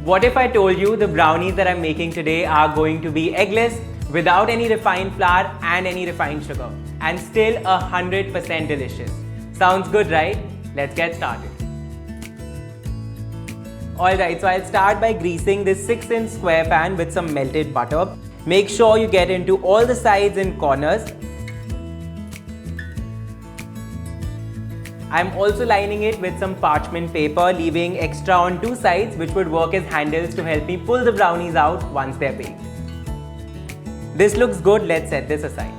What if I told you the brownies that I'm making today are going to be eggless, without any refined flour and any refined sugar, and still 100% delicious? Sounds good, right? Let's get started. Alright, so I'll start by greasing this 6-inch square pan with some melted butter. Make sure you get into all the sides and corners. I'm also lining it with some parchment paper, leaving extra on 2 sides, which would work as handles to help me pull the brownies out once they're baked. This looks good, let's set this aside.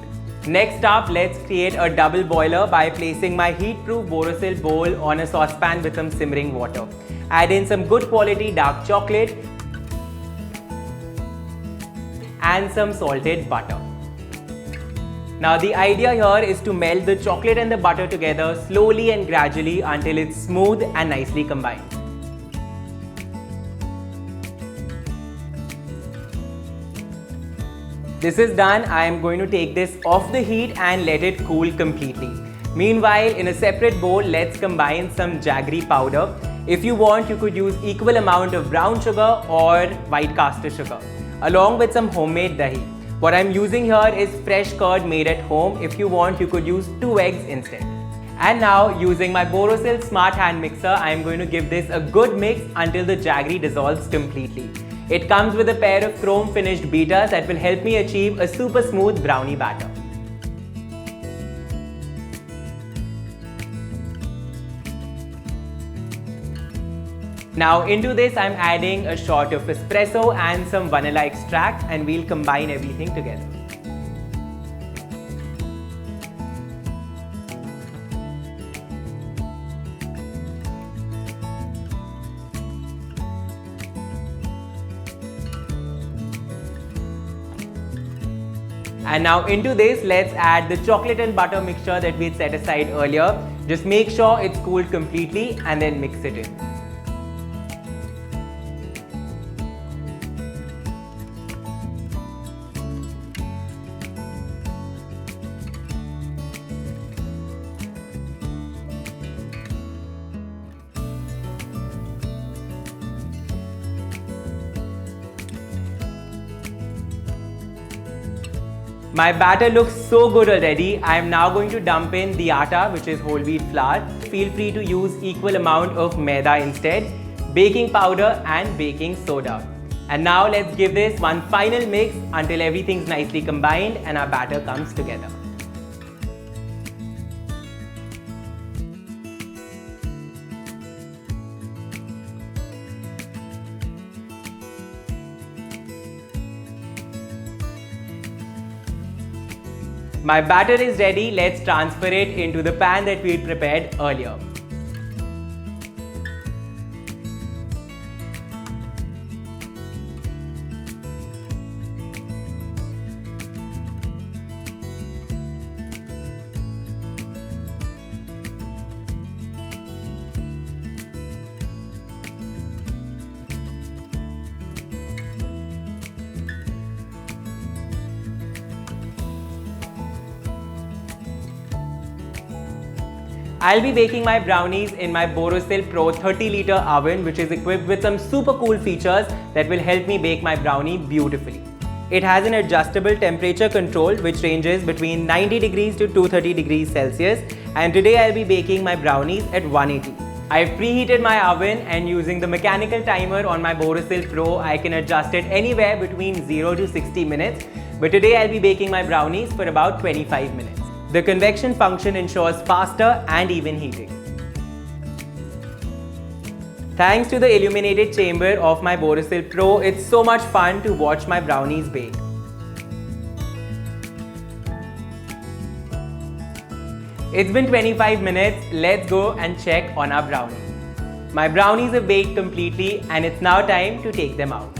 Next up, let's create a double boiler by placing my heat-proof Borosil bowl on a saucepan with some simmering water. Add in some good quality dark chocolate and some salted butter. Now the idea here is to melt the chocolate and the butter together slowly and gradually until it's smooth and nicely combined. This is done. I am going to take this off the heat and let it cool completely. Meanwhile, in a separate bowl, let's combine some jaggery powder. If you want, you could use equal amount of brown sugar or white caster sugar, along with some homemade dahi. What I'm using here is fresh curd made at home. If you want, you could use 2 eggs instead. And now, using my Borosil Smart Hand Mixer, I am going to give this a good mix until the jaggery dissolves completely. It comes with a pair of chrome finished beaters that will help me achieve a super smooth brownie batter. Now into this I'm adding a shot of espresso and some vanilla extract, and we'll combine everything together. And now into this, let's add the chocolate and butter mixture that we had set aside earlier. Just make sure it's cooled completely and then mix it in. My batter looks so good already. I am now going to dump in the atta, which is whole wheat flour. Feel free to use equal amount of maida instead, baking powder and baking soda. And now let's give this one final mix until everything's nicely combined and our batter comes together. My batter is ready. Let's transfer it into the pan that we had prepared earlier. I'll be baking my brownies in my Borosil Pro 30-liter oven, which is equipped with some super cool features that will help me bake my brownie beautifully. It has an adjustable temperature control which ranges between 90 degrees to 230 degrees Celsius, and today I'll be baking my brownies at 180. I've preheated my oven, and using the mechanical timer on my Borosil Pro, I can adjust it anywhere between 0 to 60 minutes, but today I'll be baking my brownies for about 25 minutes. The convection function ensures faster and even heating. Thanks to the illuminated chamber of my Borosil Pro, it's so much fun to watch my brownies bake. It's been 25 minutes, let's go and check on our brownies. My brownies are baked completely and it's now time to take them out.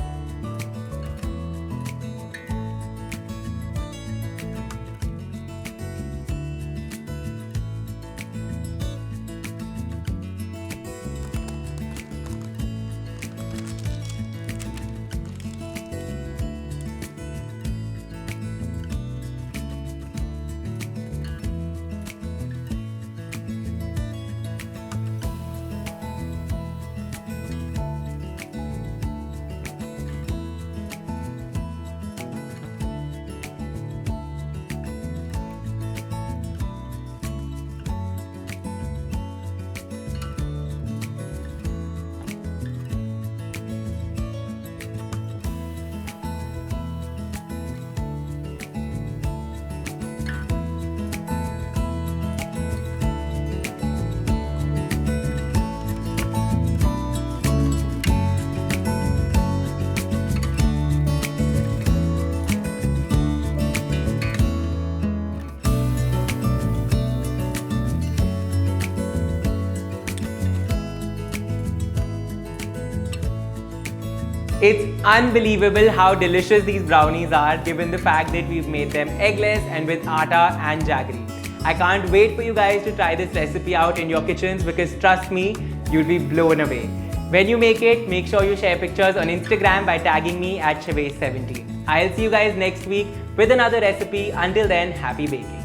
It's unbelievable how delicious these brownies are given the fact that we've made them eggless and with atta and jaggery. I can't wait for you guys to try this recipe out in your kitchens because trust me, you'll be blown away. When you make it, make sure you share pictures on Instagram by tagging me at Shivesh 17. I'll see you guys next week with another recipe. Until then, happy baking.